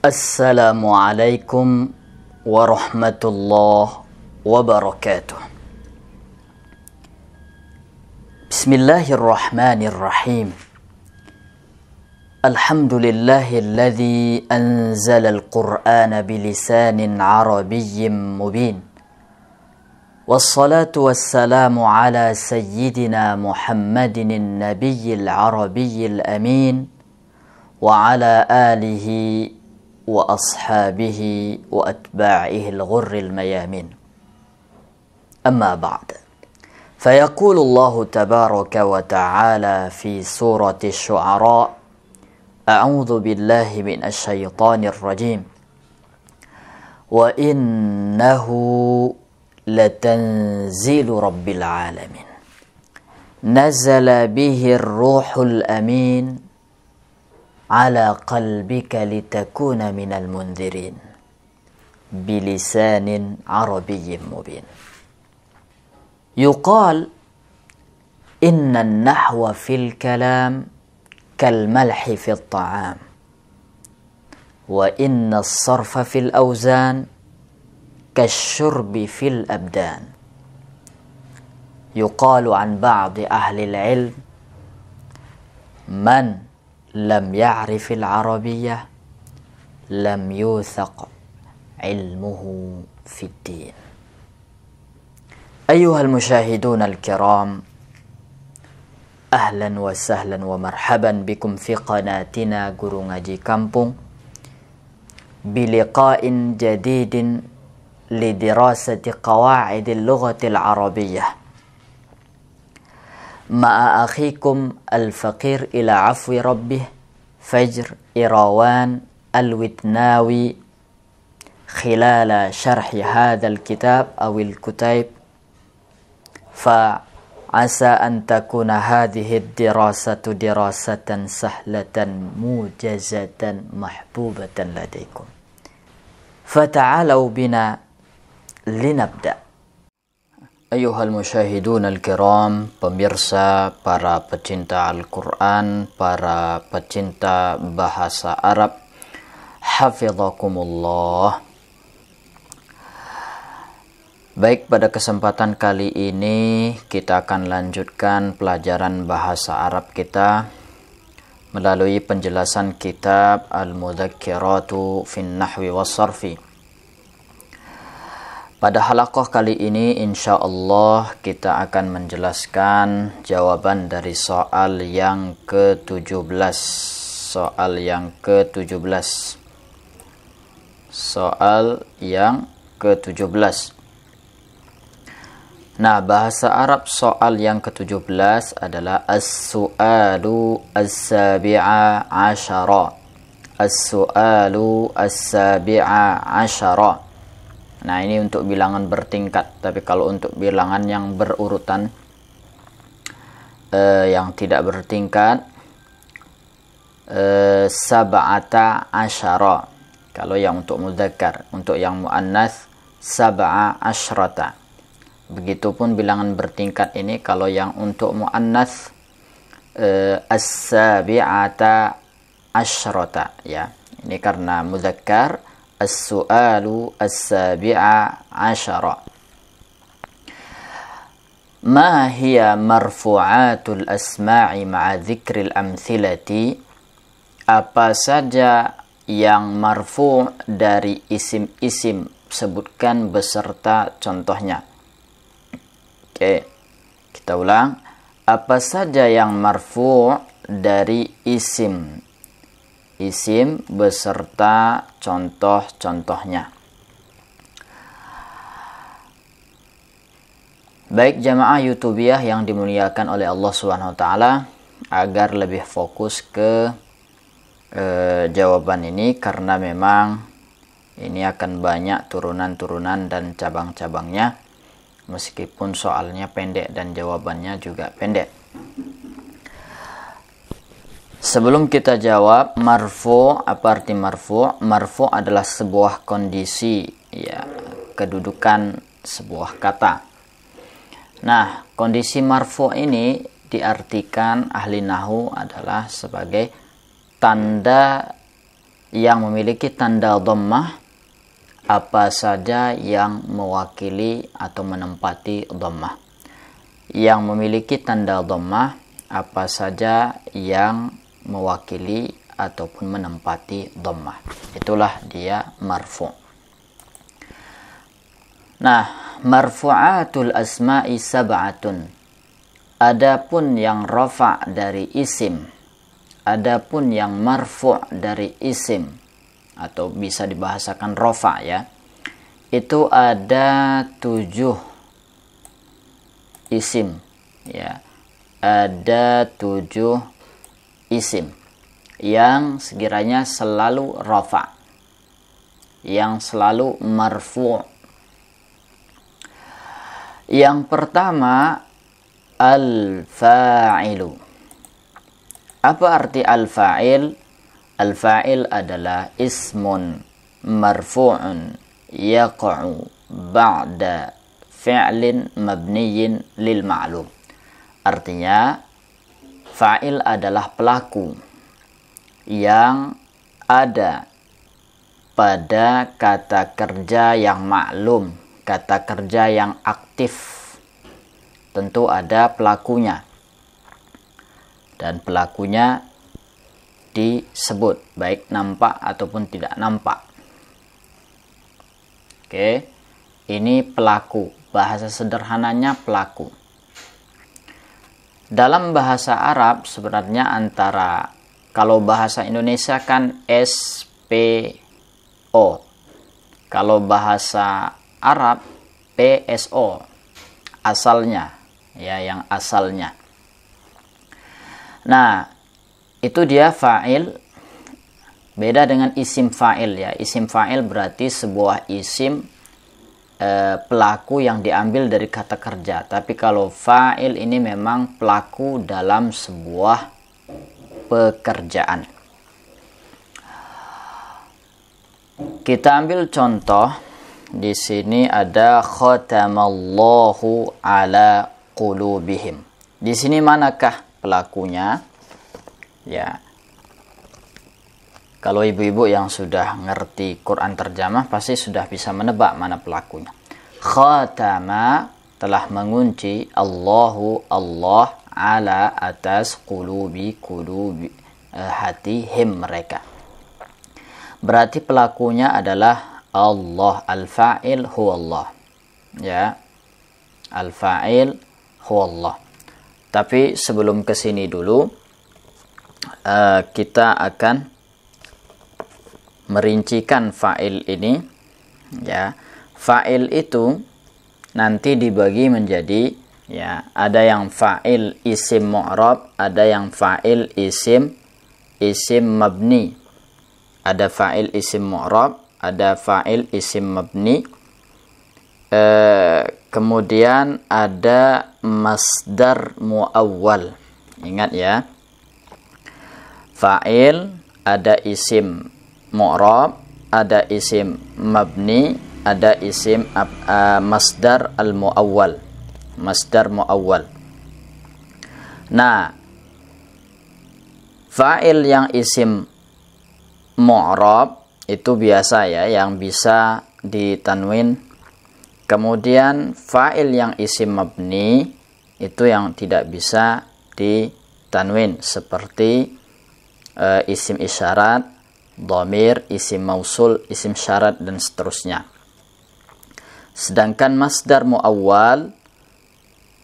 Assalamualaikum warahmatullahi wabarakatuh. Bismillahirrahmanirrahim. Alhamdulillahilladzi anzala al-Qur'ana bilisanin arabiyyin mubin. Wassalatu wassalamu ala sayyidina Muhammadin an-nabiyyil arabiyyil amin wa ala alihi wa ashabihi wa atba'ihi al-ghurril mayamin. Amma ba'd. Fayaqulu Allah tabaraka wa ta'ala fi surati Asy-Syu'ara, A'udzu billahi minasy syaithanir rajim. Wa innahu latanzilu rabbil alamin. Nazala bihi ar-ruhul amin ala qalbika litakuna minal munzirin bilisanin arabiyyin mubin. Yuqal inna an-nahwa fil kalam kal malhi fil ta'am wa inna as-sarfa fil awzan kasyurbi fil abdan. Yuqalu an ba'di ahli al-ilm man lam ya'rifil arabiyyah lam yuthaq ilmuhu fid din. Ayyuhal musyahidun al-kiram, ahlan wa sahlan wa marhaban bikum fi qanatina Guru Ngaji Kampung biliqa'in jadidin lidirasati qawa'idil lughatil arabiyyah ma'a akhikum al-faqir ila afwi rabbih Fajr Irawan al-Witnawi khilala syarhi hadzal kitab awil kutaib fa'asa an takuna hadhihi ad-dirasatu dirasatan sahlatan mujazatan mahbubatan ladaikum fata'alau bina linabda. Ayuhal musyahidun al-kiram, pemirsa, para pecinta Al-Quran, para pecinta bahasa Arab, hafizakumullah. Baik, pada kesempatan kali ini kita akan lanjutkan pelajaran bahasa Arab kita melalui penjelasan kitab Al-Mudzakkiratu fin Nahwi was Sarfi. Pada halaqah kali ini insyaallah kita akan menjelaskan jawaban dari soal yang ke-17. Soal yang ke-17. Soal yang ke-17. Nah, bahasa Arab soal yang ke-17 adalah as-su'alu as-sabi'a asyara. As-su'alu as-sabi'a asyara. Nah, ini untuk bilangan bertingkat, tapi kalau untuk bilangan yang berurutan yang tidak bertingkat sab'ata asyara. Kalau yang untuk mudzakkar, untuk yang muannats sab'a asyrata. Begitupun bilangan bertingkat ini kalau yang untuk muannats as-sabi'ata asyrata, ya. Ini karena mudzakkar as-su'alu as-sabi'a asyara. Ma hiya marfu'atul asma'i ma'a dzikril amthilati? Apa saja yang marfu' dari isim-isim, sebutkan beserta contohnya. Oke, kita ulang. Apa saja yang marfu' dari isim beserta contoh-contohnya. Baik jamaah YouTubiah yang dimuliakan oleh Allah Subhanahu wa taala, agar lebih fokus ke jawaban ini karena memang ini akan banyak turunan-turunan dan cabang-cabangnya, meskipun soalnya pendek dan jawabannya juga pendek. Sebelum kita jawab, marfu', apa arti marfu'? Marfu' adalah sebuah kondisi, ya, kedudukan sebuah kata. Nah, kondisi marfu' ini diartikan ahli nahwu adalah sebagai tanda yang memiliki tanda dhammah apa saja yang mewakili atau menempati dhammah. Yang memiliki tanda dhammah apa saja yang mewakili ataupun menempati dhammah. Itulah dia marfu'. Nah, marfu'atul asma'i sab'atun. Adapun yang rafa' dari isim, adapun yang marfu' dari isim, atau bisa dibahasakan rafa' ya, itu ada 7 isim ya. Ada 7 isim yang sekiranya selalu rafa', yang selalu marfu'. Yang pertama, al-fa'ilu. Apa arti al-fa'il? Al-fa'il adalah ismun marfu'un yaqa'u ba'da fi'lin mabniyin lil ma'lum. Artinya, fa'il adalah pelaku yang ada pada kata kerja yang maklum, kata kerja yang aktif. Tentu ada pelakunya, dan pelakunya disebut baik nampak ataupun tidak nampak. Oke, ini pelaku, bahasa sederhananya pelaku. Dalam bahasa Arab sebenarnya antara, kalau bahasa Indonesia kan SPO, kalau bahasa Arab PSO, asalnya ya, yang asalnya. Nah, itu dia fa'il. Beda dengan isim fa'il ya. Isim fa'il berarti sebuah isim pelaku yang diambil dari kata kerja. Tapi kalau fa'il ini memang pelaku dalam sebuah pekerjaan. Kita ambil contoh. Di sini ada khatamallahu ala qulubihim. Di sini manakah pelakunya? Ya. Kalau ibu-ibu yang sudah ngerti Quran terjemah pasti sudah bisa menebak mana pelakunya. Khatama, telah mengunci, Allahu, Allah, ala, atas, qulubi hatihim, mereka. Berarti pelakunya adalah Allah. Al-fa'il huwa Allah. Ya. Al-fa'il huwa Allah. Tapi sebelum ke sini dulu, kita akan merincikan fa'il ini ya. Fa'il itu nanti dibagi menjadi ya, ada yang fa'il isim mu'rab, ada yang fa'il isim mabni. Ada fa'il isim mu'rab, ada fa'il isim mabni. Kemudian ada masdar muawwal. Ingat ya, fa'il ada isim mu'rab, ada isim mabni, ada isim masdar al-muawwal. Masdar muawwal. Nah, fa'il yang isim mu'rab itu biasa ya, yang bisa ditanwin. Kemudian fa'il yang isim mabni itu yang tidak bisa ditanwin, seperti isim isyarat, dhamir, isim mausul, isim syarat, dan seterusnya. Sedangkan masdar muawwal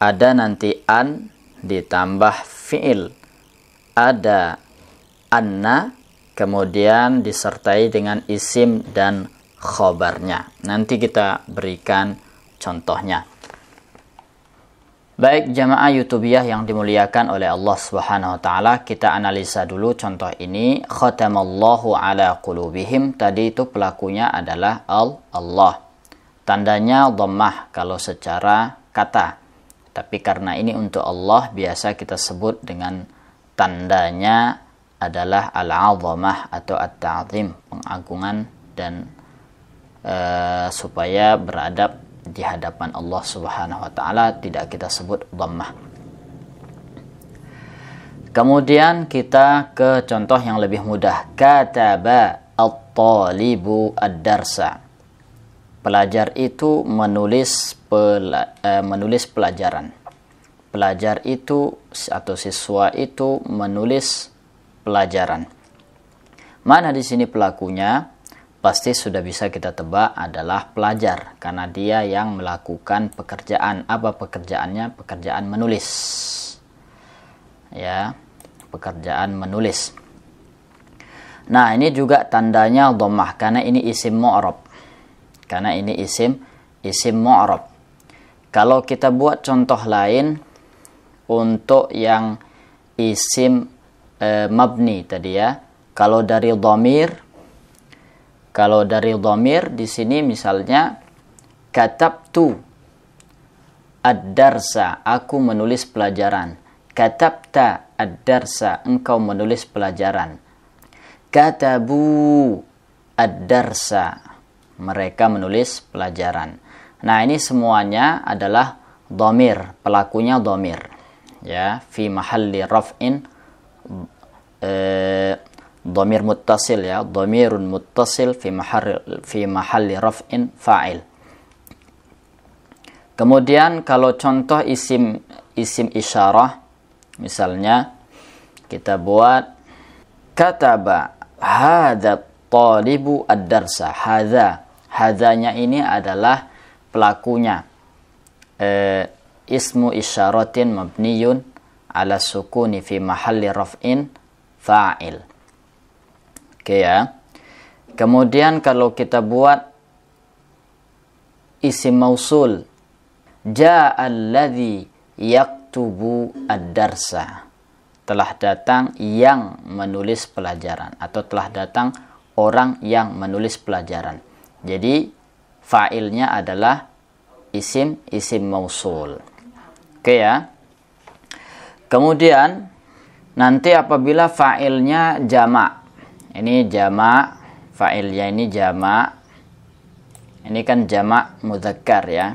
ada nanti an ditambah fi'il, ada anna, kemudian disertai dengan isim dan khobarnya. Nanti kita berikan contohnya. Baik jamaah YouTubiah yang dimuliakan oleh Allah Subhanahu wa taala, kita analisa dulu contoh ini. Khatamallahu ala qulubihim, tadi itu pelakunya adalah Allah. Tandanya dhammah kalau secara kata. Tapi karena ini untuk Allah, biasa kita sebut dengan tandanya adalah al-'azamah atau at-ta'zim, pengagungan dan supaya beradab di hadapan Allah Subhanahu wa taala, tidak kita sebut dhammah. Kemudian kita ke contoh yang lebih mudah. Kataba at-talibu ad-darsa. Pelajar itu menulis pelajaran. Pelajar itu atau siswa itu menulis pelajaran. Mana di sini pelakunya? Pasti sudah bisa kita tebak adalah pelajar, karena dia yang melakukan pekerjaan. Apa pekerjaannya? Pekerjaan menulis. Ya, pekerjaan menulis. Nah, ini juga tandanya dhammah karena ini isim mu'rab. Karena ini isim mu'rab. Kalau kita buat contoh lain untuk yang isim mabni tadi ya. Kalau dari dhamir di sini misalnya katabtu ad-darsa, aku menulis pelajaran. Katabta ad-darsa, engkau menulis pelajaran. Katabu ad-darsa, mereka menulis pelajaran. Nah, ini semuanya adalah dhamir, pelakunya dhamir. Ya, fi mahalli raf'in dhamir muttasil ya, dhamirun muttasil fi mahalli raf'in fa'il. Kemudian kalau contoh isim isyarah, misalnya kita buat kataba hadza talibu ad-darsa. Hadzanya ini adalah pelakunya. Ismu isyaratin mabniyun ala sukuni fi mahalli raf'in fa'il. Oke ya. Kemudian kalau kita buat isim mausul, ja'alladzi yaktubu ad-darsa. Telah datang yang menulis pelajaran, atau telah datang orang yang menulis pelajaran. Jadi fa'ilnya adalah isim mausul. Oke ya. Kemudian nanti apabila fa'ilnya jamak. Ini jamak, fa'ilnya ini jamak. Ini kan jamak mudzakkar ya.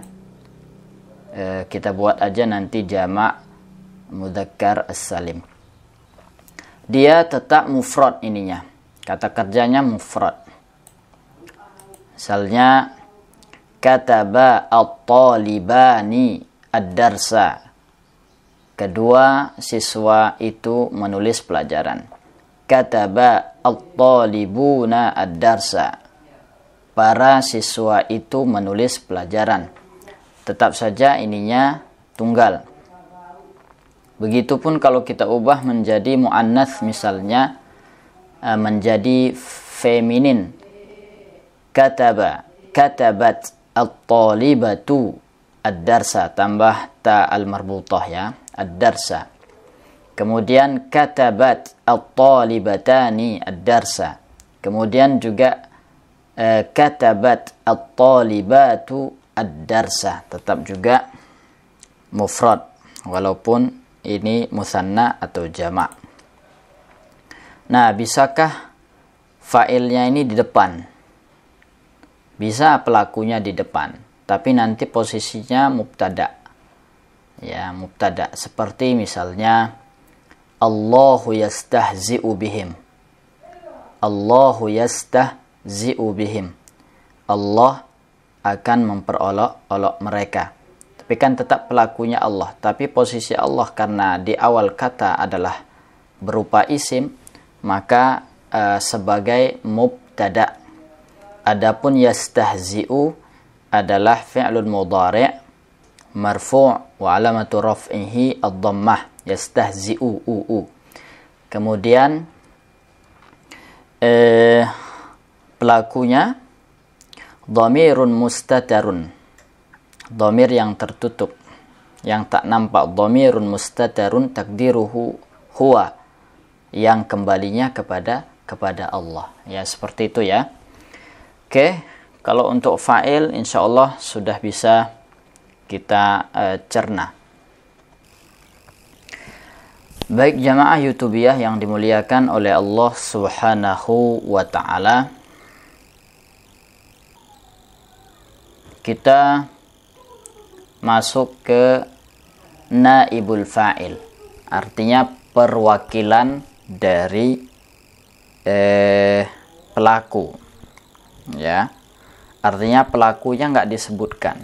Kita buat aja nanti jamak mudzakkar as-salim. Dia tetap mufrad ininya. Kata kerjanya mufrad. Misalnya kataba at-talibani ad-darsa. Kedua siswa itu menulis pelajaran. Kataba at-talibuna ad-darsa. Para siswa itu menulis pelajaran. Tetap saja ininya tunggal. Begitupun kalau kita ubah menjadi muannats, misalnya menjadi feminin. Katabat at-talibatu ad-darsa, tambah ta al-marbutah ya, ad-darsa. Kemudian katabat at-talibatani ad-darsa. Kemudian juga katabat at-talibatu ad-darsa, tetap juga mufrad walaupun ini musanna atau jamak. Nah, bisakah fa'ilnya ini di depan? Bisa pelakunya di depan, tapi nanti posisinya mubtada. Ya, mubtada. Seperti misalnya Allahu yastahzi'u bihim. Allahu yastahzi'u bihim. Allah akan memperolok-olok mereka. Tapi kan tetap pelakunya Allah. Tapi posisi Allah karena di awal kata adalah berupa isim, maka sebagai mubtada. Adapun yastahzi'u adalah fi'lun mudhari' marfu' wa alamatu raf'ihi ad-dhammah. Yastahzi'u. Kemudian pelakunya dhamirun mustatarun. Dhamir yang tertutup, yang tak nampak. Dhamirun mustatarun takdiruhu huwa, yang kembalinya kepada Allah. Ya, seperti itu ya. Oke, kalau untuk fa'il insyaallah sudah bisa kita cerna. Baik jamaah YouTubiah yang dimuliakan oleh Allah Subhanahu wa taala. Kita masuk ke naibul fa'il. Artinya perwakilan dari pelaku, ya. Artinya pelakunya nggak disebutkan.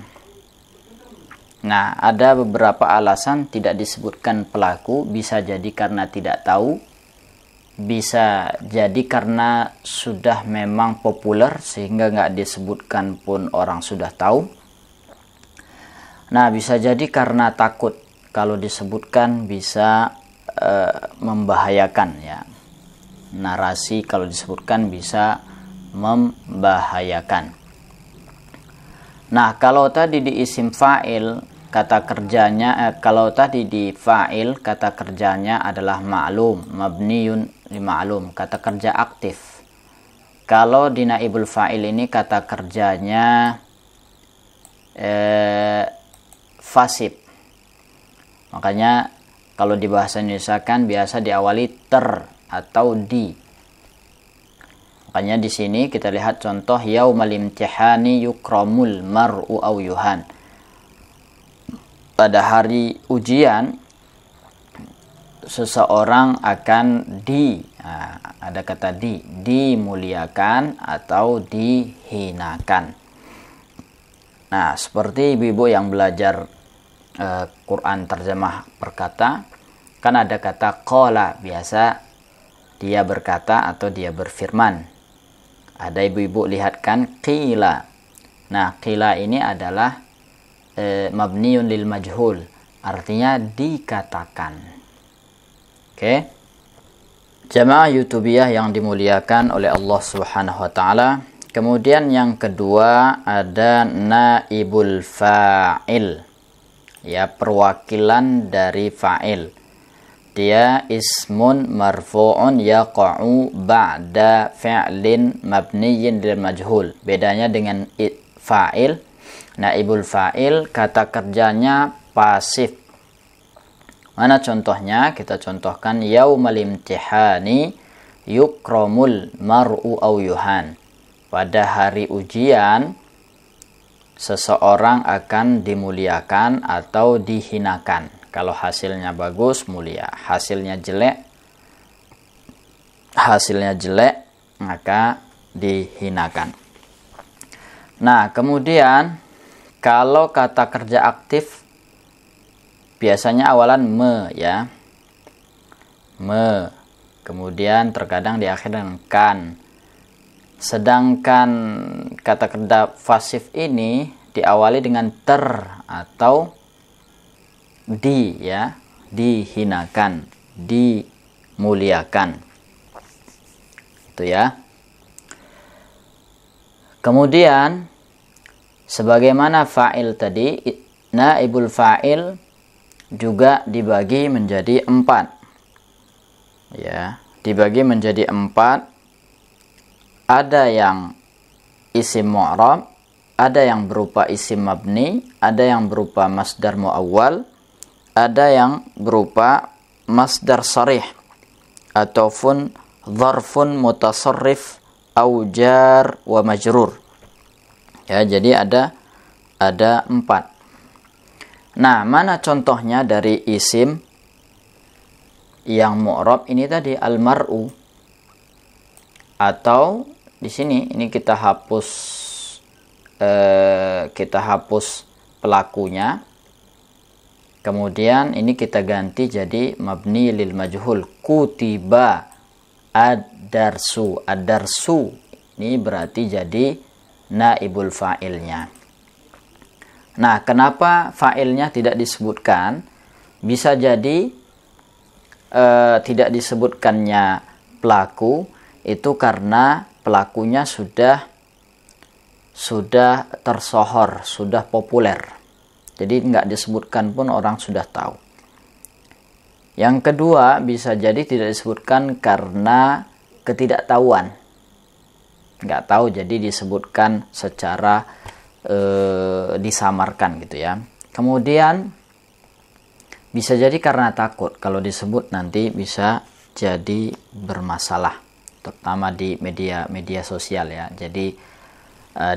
Nah, ada beberapa alasan tidak disebutkan pelaku. Bisa jadi karena tidak tahu, bisa jadi karena sudah memang populer sehingga nggak disebutkan pun orang sudah tahu. Nah, bisa jadi karena takut, kalau disebutkan bisa membahayakan, ya. Narasi kalau disebutkan bisa membahayakan. Nah, kalau tadi di isim fa'il kata kerjanya, kalau tadi di fa'il kata kerjanya adalah ma'lum, mabniyun li ma'lum, kata kerja aktif. Kalau di naibul fa'il ini kata kerjanya fasib. Makanya kalau di bahasa Indonesia kan biasa diawali ter atau di. Makanya di sini kita lihat contoh yaumal imtihani yukramul mar'u aw yuhan. Pada hari ujian seseorang akan ada kata dimuliakan atau dihinakan. Nah, seperti ibu-ibu yang belajar Quran terjemah berkata, kan ada kata qala, biasa dia berkata atau dia berfirman. Ada ibu-ibu lihat kan qila. Nah, qila ini adalah mabniun lil majhul, artinya dikatakan. Oke. Jamaah YouTubiah yang dimuliakan oleh Allah Subhanahu wa taala. Kemudian yang kedua ada naibul fa'il. Ya, perwakilan dari fa'il. Dia ismun marfu'un yaqa'u ba'da fi'lin mabniyin lil majhul. Bedanya dengan fa'il, naibul fa'il kata kerjanya pasif. Mana contohnya? Kita contohkan yaumal imtihani yukramul mar'u aw yuhan. Pada hari ujian seseorang akan dimuliakan atau dihinakan. Kalau hasilnya bagus, mulia. Hasilnya jelek, maka dihinakan. Nah, kemudian kalau kata kerja aktif biasanya awalan me, ya. Me. Kemudian terkadang diakhiri dengan kan. Sedangkan kata kerja pasif ini diawali dengan ter atau di, ya, dihinakan, dimuliakan. Itu ya. Kemudian sebagaimana fa'il tadi, naibul fa'il juga dibagi menjadi 4. Ya, dibagi menjadi 4. Ada yang isim mu'rab, ada yang berupa isim mabni, ada yang berupa masdar muawwal, ada yang berupa masdar sarih ataupun dzarfun mutasarrif au jar wa majrur. Ya, jadi ada 4. Nah, mana contohnya dari isim yang mu'rab ini tadi, al-mar'u? Atau di sini ini kita hapus pelakunya. Kemudian ini kita ganti jadi mabni lil majhul, kutiba ad-darsu. Ad-darsu ini berarti jadi naibul fa'ilnya. Nah, kenapa fa'ilnya tidak disebutkan? Bisa jadi tidak disebutkannya pelaku itu karena pelakunya sudah tersohor, sudah populer. Jadi nggak disebutkan pun orang sudah tahu. Yang kedua, bisa jadi tidak disebutkan karena ketidaktahuan. Nggak tahu, jadi disebutkan secara disamarkan gitu ya. Kemudian bisa jadi karena takut, kalau disebut nanti bisa jadi bermasalah, terutama di media sosial ya. Jadi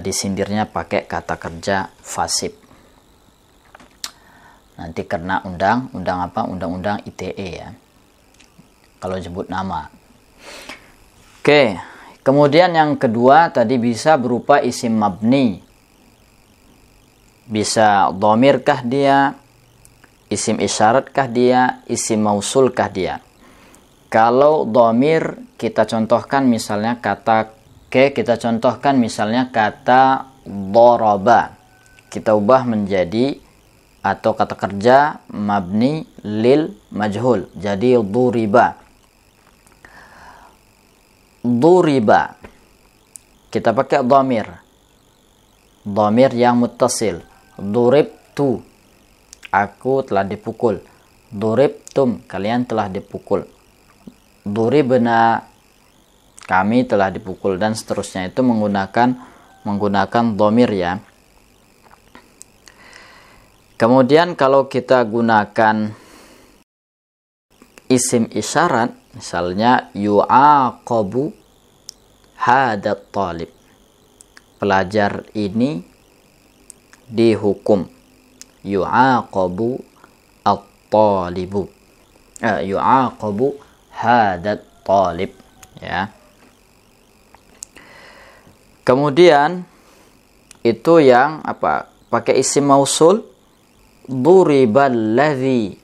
disindirnya pakai kata kerja fasib. Nanti kena undang-undang ITE ya, kalau sebut nama. Oke, Kemudian yang kedua tadi bisa berupa isim mabni. Bisa dhamirkah dia, isim isyaratkah dia, isim mausulkah dia. Kalau dhamir kita contohkan misalnya kata kita contohkan misalnya kata daraba. Kita ubah menjadi atau kata kerja mabni lil majhul. Jadi duriba. Duriba. Kita pakai dhamir. Dhamir yang muttasil. Duribtu. Aku telah dipukul. Duribtum. Kalian telah dipukul. Duribna. Kami telah dipukul. Dan seterusnya itu menggunakan dhamir ya. Kemudian kalau kita gunakan isim isyarat, misalnya yu'aqabu hadat talib. Pelajar ini dihukum. Yu'aqabu at-talibu. Yu'aqabu hadat talib. Ya. Kemudian itu yang apa? Pakai isim mausul. Duriballadzi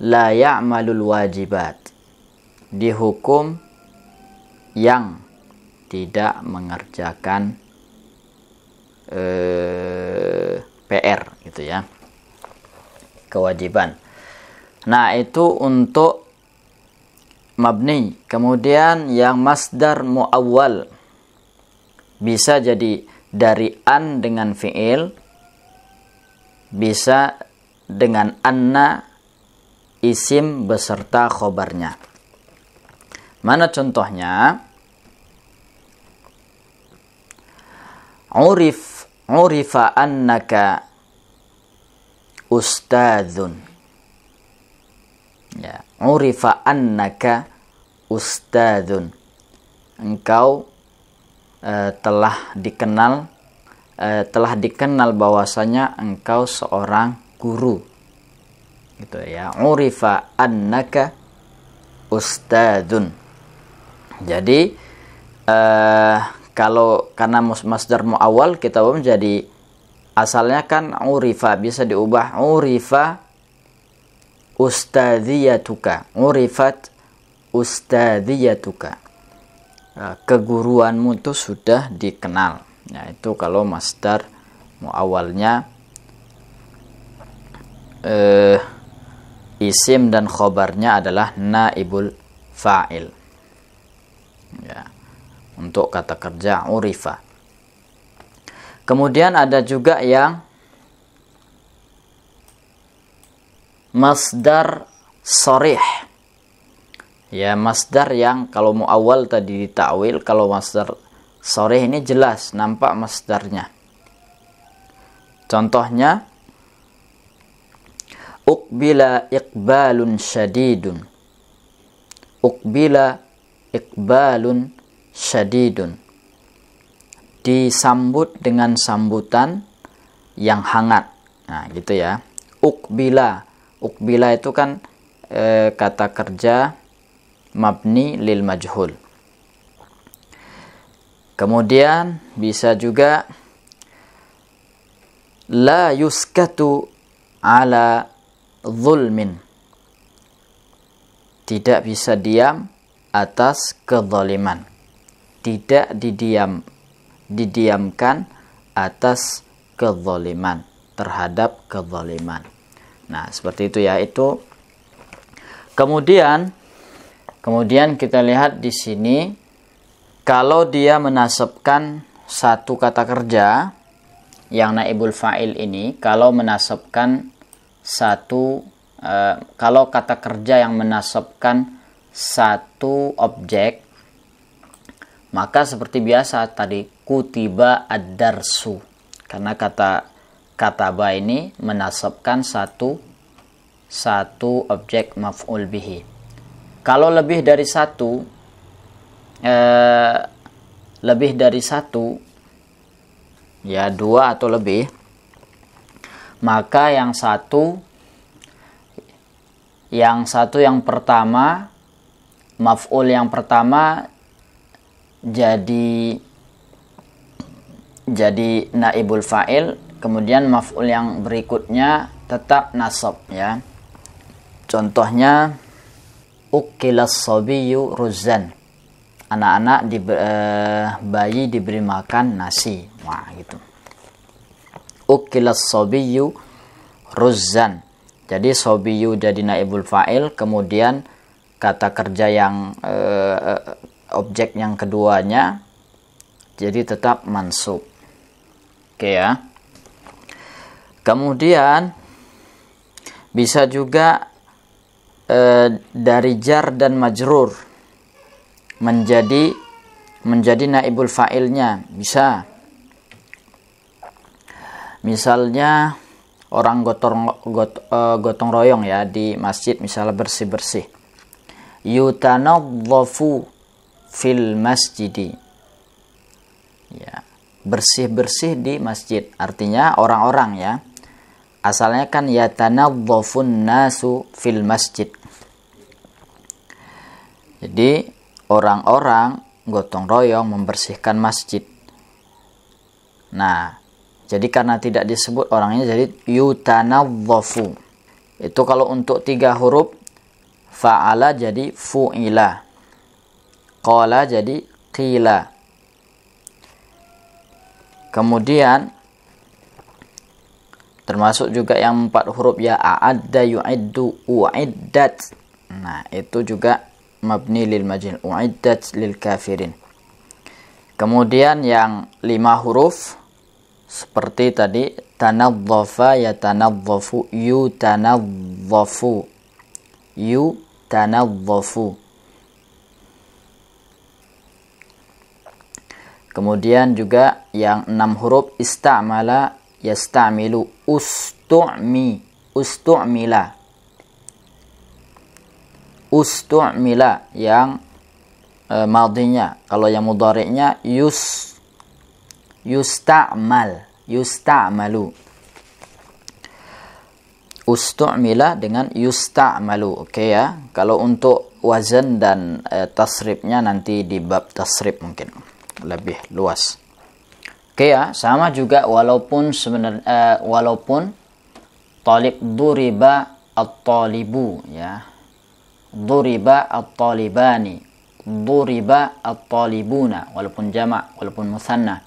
la ya'malul wajibat. Dihukum yang tidak mengerjakan PR gitu ya. Kewajiban. Nah, itu untuk mabni. Kemudian yang masdar muawwal bisa jadi dari an dengan fi'il, bisa dengan anna isim beserta khobarnya. Mana contohnya? Urifa annaka ustadzun. Ya, urifa annaka ustadzun. Engkau telah dikenal bahwasanya engkau seorang guru. Gitu ya. Urifa annaka ustadzun. Jadi kalau karena masdar muawwal kita menjadi asalnya kan urifa, bisa diubah urifa ustadziyatuka. Urifat ustadziyatuka. Keguruanmu itu sudah dikenal. Ya, itu kalau masdar muawwalnya isim dan khobarnya adalah naibul fa'il. Ya, untuk kata kerja urifa. Kemudian ada juga yang masdar sharih. Ya, masdar yang kalau muawwal tadi ditakwil, kalau masdar sharih ini jelas nampak masdarnya. Contohnya uqbila iqbalun syadidun. Uqbila iqbalun syadidun. Disambut dengan sambutan yang hangat. Nah, gitu ya. Uqbila. Uqbila itu kan kata kerja mabni lil majhul. Kemudian bisa juga la yuskatu ala zulmin. Tidak bisa diam atas kezaliman. Tidak didiamkan atas kezaliman, terhadap kezaliman. Nah, seperti itu ya. Itu kemudian kita lihat di sini, kalau dia menasabkan satu kata kerja yang naibul fa'il ini, kalau menasabkan satu kalau kata kerja yang menasabkan satu objek, maka seperti biasa tadi kutiba ad-darsu, karena kata kataba ini menasabkan satu objek maf'ul bihi. Kalau lebih dari satu, ya dua atau lebih, maka yang satu yang pertama maf'ul yang pertama jadi naibul fa'il, kemudian maf'ul yang berikutnya tetap nasab ya. Contohnya ukilas sabiyyu ruzzan, anak-anak bayi diberi makan nasi. Wah, gitu. Ukilas sabiyyu ruzzan. Jadi sabiyyu jadi naibul fa'il, kemudian kata kerja yang objek yang keduanya jadi tetap mansub. Oke ya. Kemudian bisa juga dari jar dan majrur menjadi naibul fa'ilnya, bisa. Misalnya orang gotong royong ya di masjid, misalnya bersih-bersih. Yutanadzafu fil masjidi. Ya, bersih-bersih di masjid. Artinya orang-orang ya. Asalnya kan yatanadzafun nasu fil masjid. Jadi orang-orang gotong royong membersihkan masjid. Nah, jadi karena tidak disebut orangnya jadi yutanadzafu. Itu kalau untuk 3 huruf, fa'ala jadi fu'ila, qala jadi qila. Kemudian termasuk juga yang 4 huruf ya, a'adda, yu'iddu, u'iddat. Nah, itu juga mabni lil majhul, u'iddat lil kafirin. Kemudian yang 5 huruf seperti tadi, tanadzafa, yatanadzafu, yutanadzafu, yutanadzafu. Kemudian juga yang 6 huruf, istamala, yastamilu, ustu'mila. Ustu'mila yang madinya. Kalau yang mudhari'nya yusta'malu. Ustu'mila dengan yusta'malu. Oke ya. Kalau untuk wazan dan tasrifnya nanti di bab tasrif mungkin lebih luas. Oke ya, sama juga walaupun sebenarnya walaupun talib duriba at-talibu ya. Duriba at-talibani, duriba at-talibuna, walaupun jamak, walaupun musanna.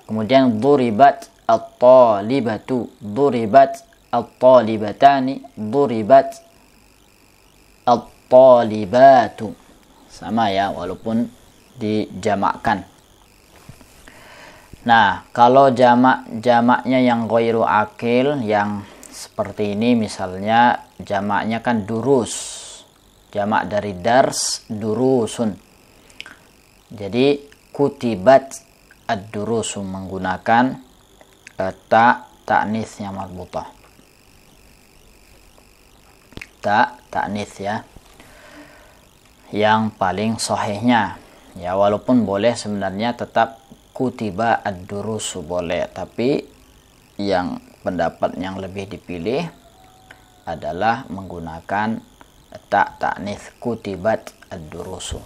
Kemudian duribat at-talibatu, duribat at-talibatani, duribat at-talibatu. Sama ya, walaupun dijamakkan. Nah, kalau jamaknya yang ghairu akil, yang seperti ini misalnya jamaknya kan durus. Jamak dari dars, durusun. Jadi kutibat ad-durusu menggunakan ta'nitsnya marbutah. Ta'nits ya. Yang paling sahihnya ya, walaupun boleh sebenarnya tetap kutiba ad-durusu boleh, tapi yang pendapat yang lebih dipilih adalah menggunakan ta'nits, kutibat ad-durusu.